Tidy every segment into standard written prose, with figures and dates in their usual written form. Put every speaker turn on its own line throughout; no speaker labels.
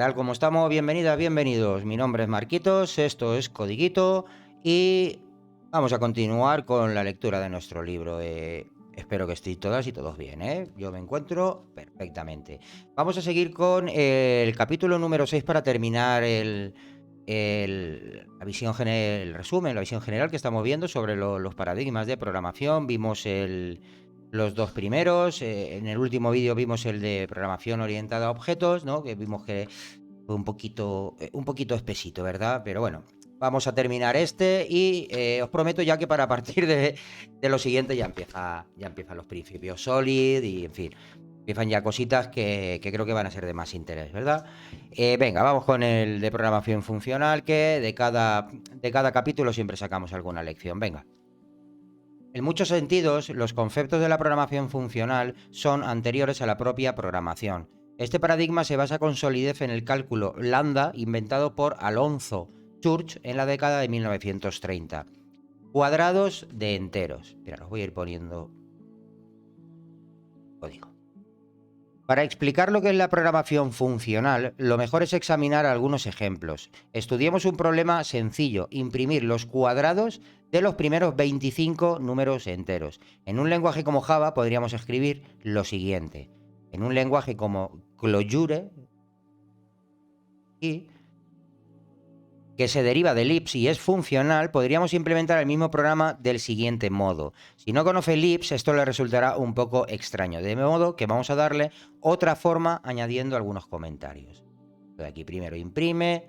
tal? ¿Cómo estamos? Bienvenidas, bienvenidos. Mi nombre es Marquitos, esto es Codiguito y vamos a continuar con la lectura de nuestro libro. Espero que estéis todas y todos bien, ¿eh? Yo me encuentro perfectamente. Vamos a seguir con el capítulo número 6 para terminar la visión el resumen, la visión general que estamos viendo sobre los paradigmas de programación. Vimos los dos primeros. En el último vídeo vimos el de programación orientada a objetos, ¿no? Que vimos que fue un poquito espesito, ¿verdad? Pero bueno, vamos a terminar este y os prometo ya que para partir de lo siguiente ya empiezan los principios Solid y, en fin, empiezan ya cositas que creo que van a ser de más interés, ¿verdad? Venga, vamos con el de programación funcional, que de cada capítulo siempre sacamos alguna lección. Venga. En muchos sentidos, los conceptos de la programación funcional son anteriores a la propia programación. Este paradigma se basa con solidez en el cálculo lambda inventado por Alonzo Church en la década de 1930. Cuadrados de enteros. Mira, los voy a ir poniendo código. Para explicar lo que es la programación funcional, lo mejor es examinar algunos ejemplos. Estudiemos un problema sencillo: imprimir los cuadrados de los primeros 25 números enteros. En un lenguaje como Java podríamos escribir lo siguiente. En un lenguaje como Clojure, que se deriva de libs y es funcional, podríamos implementar el mismo programa del siguiente modo. Si no conoce libs, esto le resultará un poco extraño, de modo que vamos a darle otra forma añadiendo algunos comentarios. De aquí primero imprime,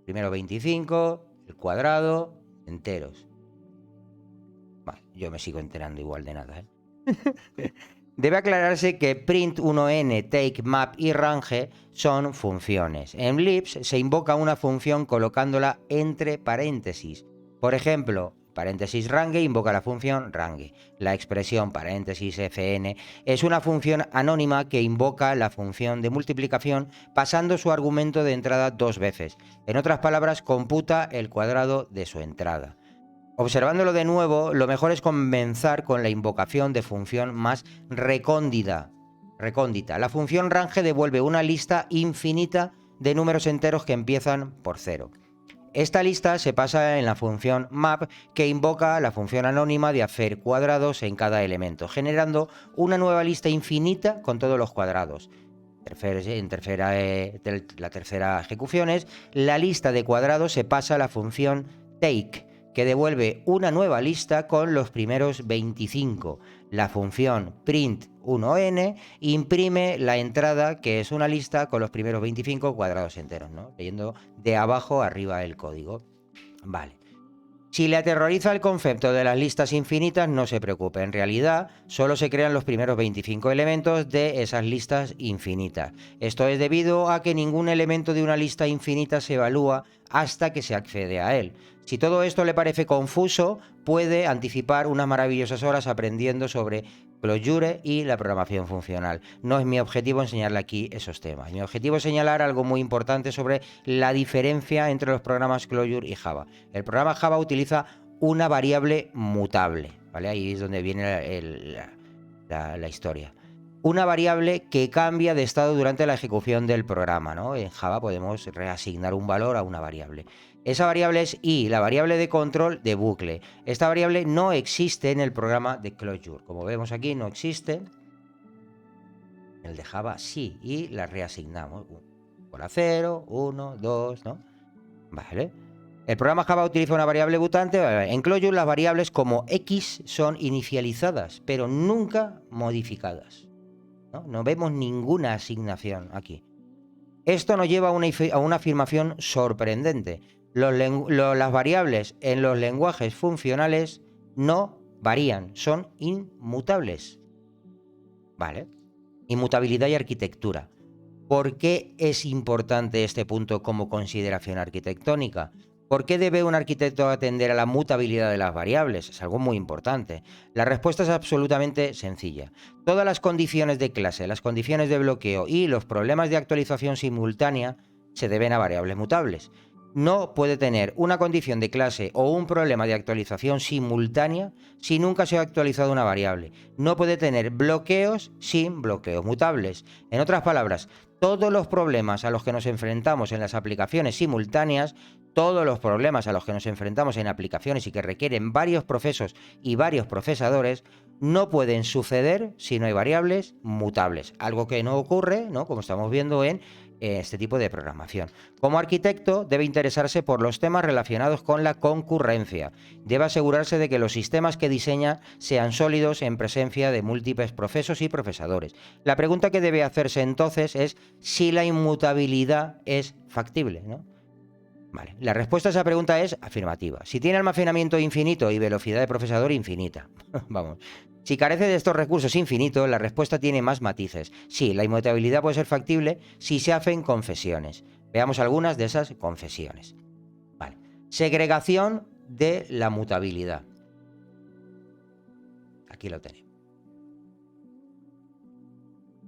primero 25, el cuadrado, enteros. Vale, yo me sigo enterando igual de nada, ¿eh? Debe aclararse que print 1n, take, map y range son funciones. En libs se invoca una función colocándola entre paréntesis. Por ejemplo, paréntesis range invoca la función range. La expresión paréntesis fn es una función anónima que invoca la función de multiplicación pasando su argumento de entrada dos veces. En otras palabras, computa el cuadrado de su entrada. Observándolo de nuevo, lo mejor es comenzar con la invocación de función más recóndita. La función range devuelve una lista infinita de números enteros que empiezan por 0. Esta lista se pasa en la función map, que invoca la función anónima de hacer cuadrados en cada elemento, generando una nueva lista infinita con todos los cuadrados. La tercera ejecución es: la lista de cuadrados se pasa a la función take, que devuelve una nueva lista con los primeros 25. La función print 1n imprime la entrada, que es una lista con los primeros 25 cuadrados enteros, ¿no? Leyendo de abajo arriba el código. Vale. Si le aterroriza el concepto de las listas infinitas, no se preocupe. En realidad, solo se crean los primeros 25 elementos de esas listas infinitas. Esto es debido a que ningún elemento de una lista infinita se evalúa hasta que se accede a él. Si todo esto le parece confuso, puede anticipar unas maravillosas horas aprendiendo sobre Clojure y la programación funcional. No es mi objetivo enseñarle aquí esos temas. Mi objetivo es señalar algo muy importante sobre la diferencia entre los programas Clojure y Java. El programa Java utiliza una variable mutable, ¿vale? Ahí es donde viene la historia. Una variable que cambia de estado durante la ejecución del programa, ¿no? En Java podemos reasignar un valor a una variable. Esa variable es i, la variable de control de bucle. Esta variable no existe en el programa de Clojure. Como vemos aquí, no existe. El de Java sí, y la reasignamos. Por a 0, 1, 2, ¿no? Vale. El programa Java utiliza una variable mutante. En Clojure las variables como x son inicializadas, pero nunca modificadas. No vemos ninguna asignación aquí. Esto nos lleva a una afirmación sorprendente. Las variables en los lenguajes funcionales no varían, son inmutables. ¿Vale? Inmutabilidad y arquitectura. ¿Por qué es importante este punto como consideración arquitectónica? ¿Por qué debe un arquitecto atender a la mutabilidad de las variables? Es algo muy importante. La respuesta es absolutamente sencilla. Todas las condiciones de clase, las condiciones de bloqueo y los problemas de actualización simultánea se deben a variables mutables. No puede tener una condición de clase o un problema de actualización simultánea si nunca se ha actualizado una variable. No puede tener bloqueos sin bloqueos mutables. En otras palabras, todos los problemas a los que nos enfrentamos en las aplicaciones simultáneas, todos los problemas a los que nos enfrentamos en aplicaciones y que requieren varios procesos y varios procesadores, no pueden suceder si no hay variables mutables. Algo que no ocurre, ¿no?, como estamos viendo en este tipo de programación. Como arquitecto, debe interesarse por los temas relacionados con la concurrencia. Debe asegurarse de que los sistemas que diseña sean sólidos en presencia de múltiples procesos y procesadores. La pregunta que debe hacerse entonces es si la inmutabilidad es factible, ¿no? Vale. La respuesta a esa pregunta es afirmativa. Si tiene almacenamiento infinito y velocidad de procesador infinita. Vamos. Si carece de estos recursos infinitos, la respuesta tiene más matices. Sí, la inmutabilidad puede ser factible si se hacen confesiones. Veamos algunas de esas confesiones. Vale. Segregación de la mutabilidad. Aquí lo tenemos.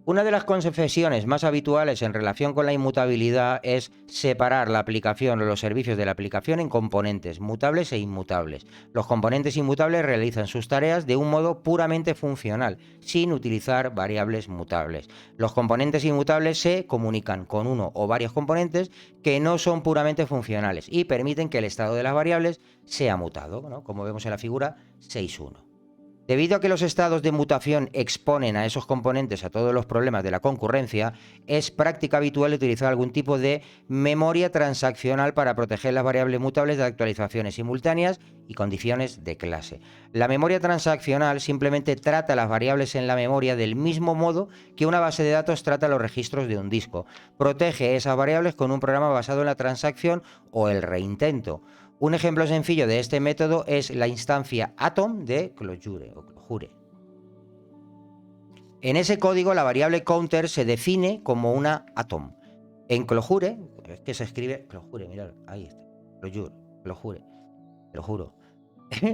Una de las confesiones más habituales en relación con la inmutabilidad es separar la aplicación o los servicios de la aplicación en componentes mutables e inmutables. Los componentes inmutables realizan sus tareas de un modo puramente funcional, sin utilizar variables mutables. Los componentes inmutables se comunican con uno o varios componentes que no son puramente funcionales y permiten que el estado de las variables sea mutado, ¿no?, como vemos en la figura 6.1. Debido a que los estados de mutación exponen a esos componentes a todos los problemas de la concurrencia, es práctica habitual utilizar algún tipo de memoria transaccional para proteger las variables mutables de actualizaciones simultáneas y condiciones de clase. La memoria transaccional simplemente trata las variables en la memoria del mismo modo que una base de datos trata los registros de un disco. Protege esas variables con un programa basado en la transacción o el reintento. Un ejemplo sencillo de este método es la instancia Atom de Clojure. En ese código la variable counter se define como una Atom. En Clojure, es que se escribe Clojure, mirad, ahí está, Clojure, te lo juro.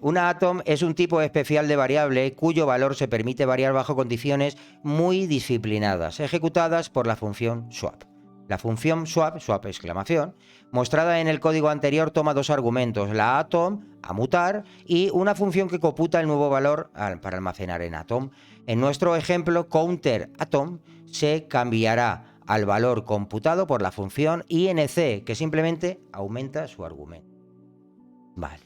Una Atom es un tipo especial de variable cuyo valor se permite variar bajo condiciones muy disciplinadas, ejecutadas por la función swap. La función swap, exclamación, mostrada en el código anterior toma dos argumentos, la atom, a mutar, y una función que computa el nuevo valor para almacenar en atom. En nuestro ejemplo, counter atom se cambiará al valor computado por la función inc, que simplemente aumenta su argumento. Vale.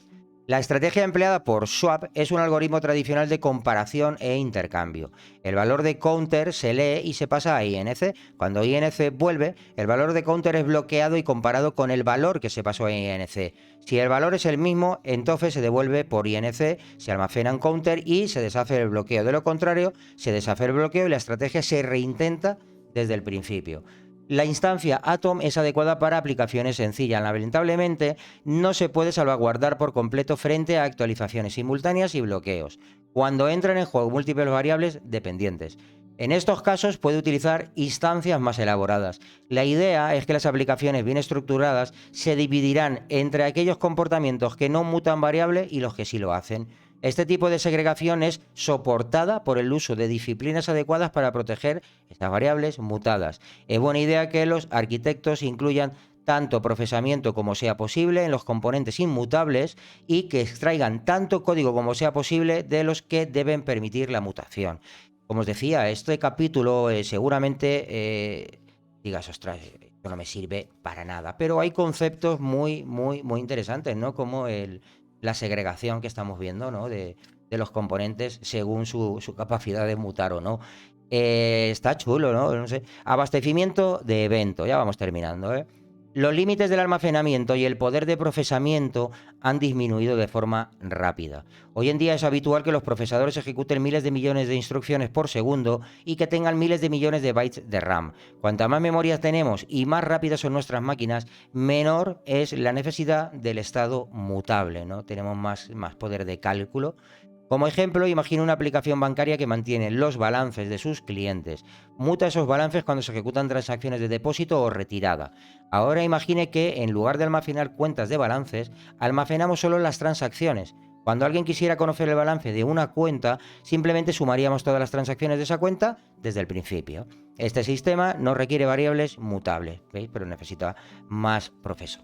La estrategia empleada por swap es un algoritmo tradicional de comparación e intercambio. El valor de counter se lee y se pasa a INC. Cuando INC vuelve, el valor de counter es bloqueado y comparado con el valor que se pasó a INC. Si el valor es el mismo, entonces se devuelve por INC, se almacena en counter y se deshace el bloqueo. De lo contrario, se deshace el bloqueo y la estrategia se reintenta desde el principio. La instancia Atom es adecuada para aplicaciones sencillas. Lamentablemente, no se puede salvaguardar por completo frente a actualizaciones simultáneas y bloqueos, cuando entran en juego múltiples variables dependientes. En estos casos puede utilizar instancias más elaboradas. La idea es que las aplicaciones bien estructuradas se dividirán entre aquellos comportamientos que no mutan variables y los que sí lo hacen. Este tipo de segregación es soportada por el uso de disciplinas adecuadas para proteger estas variables mutadas. Es buena idea que los arquitectos incluyan tanto procesamiento como sea posible en los componentes inmutables y que extraigan tanto código como sea posible de los que deben permitir la mutación. Como os decía, este capítulo seguramente digas, ostras, esto no me sirve para nada, pero hay conceptos muy interesantes, ¿no? Como la segregación que estamos viendo, ¿no?, de los componentes según su capacidad de mutar o no. Está chulo, ¿no? No sé. Abastecimiento de evento, ya vamos terminando, ¿eh? Los límites del almacenamiento y el poder de procesamiento han disminuido de forma rápida. Hoy en día es habitual que los procesadores ejecuten miles de millones de instrucciones por segundo y que tengan miles de millones de bytes de RAM. Cuanta más memoria tenemos y más rápidas son nuestras máquinas, menor es la necesidad del estado mutable, ¿no? Tenemos más poder de cálculo. Como ejemplo, imagina una aplicación bancaria que mantiene los balances de sus clientes. Muta esos balances cuando se ejecutan transacciones de depósito o retirada. Ahora imagine que, en lugar de almacenar cuentas de balances, almacenamos solo las transacciones. Cuando alguien quisiera conocer el balance de una cuenta, simplemente sumaríamos todas las transacciones de esa cuenta desde el principio. Este sistema no requiere variables mutables, ¿veis?, pero necesita más proceso.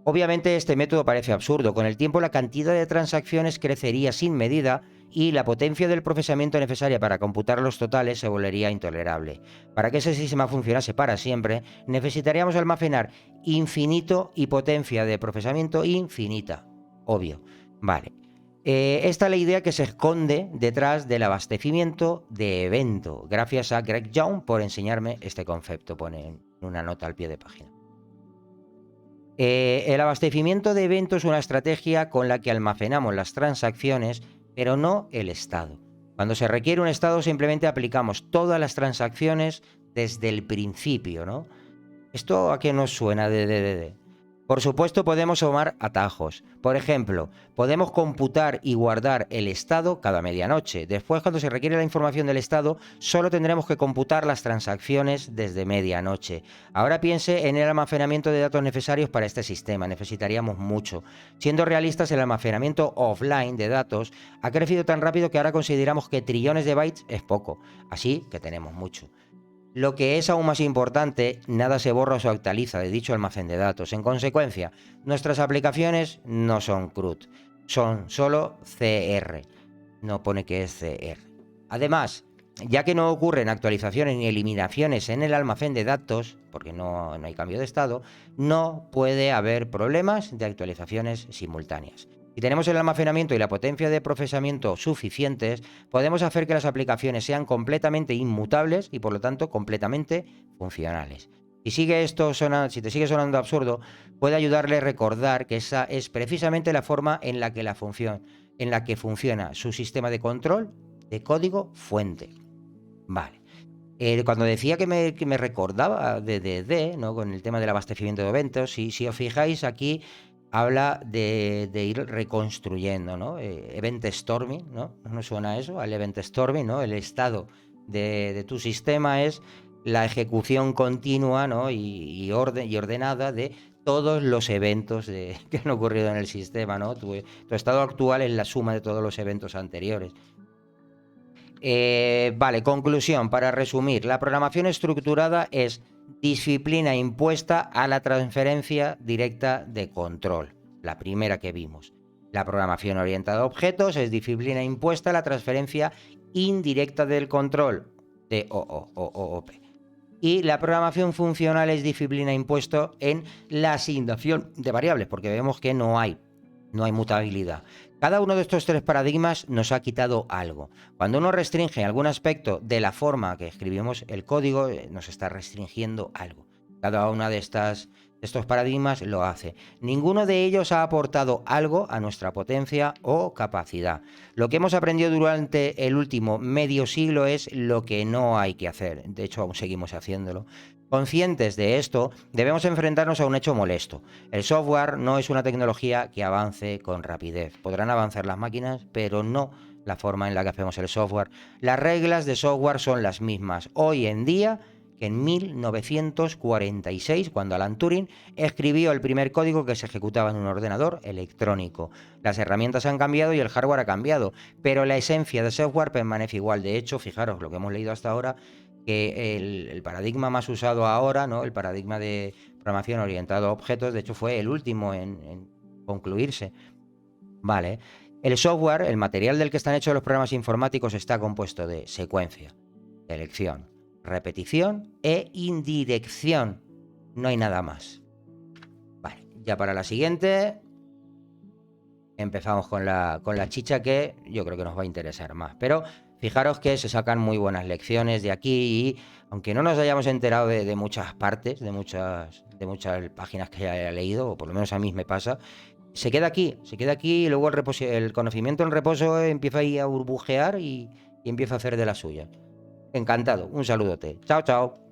Obviamente este método parece absurdo. Con el tiempo la cantidad de transacciones crecería sin medida y la potencia del procesamiento necesaria para computar los totales se volvería intolerable. Para que ese sistema funcionase para siempre, necesitaríamos almacenar infinito y potencia de procesamiento infinita. Obvio. Vale. Esta es la idea que se esconde detrás del abastecimiento de evento. Gracias a Greg Young por enseñarme este concepto, pone una nota al pie de página. El abastecimiento de evento es una estrategia con la que almacenamos las transacciones, pero no el estado. Cuando se requiere un estado, simplemente aplicamos todas las transacciones desde el principio, ¿no? ¿Esto a qué nos suena de? Por supuesto, podemos tomar atajos. Por ejemplo, podemos computar y guardar el estado cada medianoche. Después, cuando se requiere la información del estado, solo tendremos que computar las transacciones desde medianoche. Ahora piense en el almacenamiento de datos necesarios para este sistema. Necesitaríamos mucho. Siendo realistas, el almacenamiento offline de datos ha crecido tan rápido que ahora consideramos que trillones de bytes es poco. Así que tenemos mucho. Lo que es aún más importante, nada se borra o se actualiza de dicho almacén de datos. En consecuencia, nuestras aplicaciones no son CRUD, son solo CR. No pone que es CR. Además, ya que no ocurren actualizaciones ni eliminaciones en el almacén de datos, porque no hay cambio de estado, no puede haber problemas de actualizaciones simultáneas. Si tenemos el almacenamiento y la potencia de procesamiento suficientes, podemos hacer que las aplicaciones sean completamente inmutables y por lo tanto completamente funcionales. Si te sigue sonando absurdo, puede ayudarle a recordar que esa es precisamente la forma en la que funciona su sistema de control de código fuente. Vale. Cuando decía que me recordaba ¿no? Con el tema del abastecimiento de eventos, si os fijáis aquí habla de ir reconstruyendo, ¿no? Event storming, ¿no? ¿No suena eso? Al event storming, ¿no? El estado de tu sistema es la ejecución continua, ¿no? y ordenada de todos los eventos que han ocurrido en el sistema, ¿no? Tu estado actual es la suma de todos los eventos anteriores. Vale, conclusión, para resumir, la programación estructurada es disciplina impuesta a la transferencia directa de control, la primera que vimos. La programación orientada a objetos es disciplina impuesta a la transferencia indirecta del control, DOOP. Y la programación funcional es disciplina impuesta en la asignación de variables, porque vemos que no hay mutabilidad. Cada uno de estos tres paradigmas nos ha quitado algo. Cuando uno restringe algún aspecto de la forma que escribimos el código, nos está restringiendo algo. Cada uno de estos paradigmas lo hace. Ninguno de ellos ha aportado algo a nuestra potencia o capacidad. Lo que hemos aprendido durante el último medio siglo es lo que no hay que hacer. De hecho, aún seguimos haciéndolo. Conscientes de esto, debemos enfrentarnos a un hecho molesto. El software no es una tecnología que avance con rapidez. Podrán avanzar las máquinas, pero no la forma en la que hacemos el software. Las reglas de software son las mismas hoy en día que en 1946, cuando Alan Turing escribió el primer código que se ejecutaba en un ordenador electrónico. Las herramientas han cambiado y el hardware ha cambiado, pero la esencia del software permanece igual. De hecho, fijaros lo que hemos leído hasta ahora, que el paradigma más usado ahora, ¿no? El paradigma de programación orientado a objetos, de hecho fue el último en concluirse. Vale. El software, el material del que están hechos los programas informáticos, está compuesto de secuencia, selección, repetición e indirección. No hay nada más. Vale, ya para la siguiente empezamos con la chicha, que yo creo que nos va a interesar más. Pero fijaros que se sacan muy buenas lecciones de aquí y aunque no nos hayamos enterado de muchas partes, de muchas páginas que haya leído, o por lo menos a mí me pasa, se queda aquí y luego el conocimiento en reposo empieza ahí a burbujear y empieza a hacer de la suya. Encantado, un saludote. Chao, chao.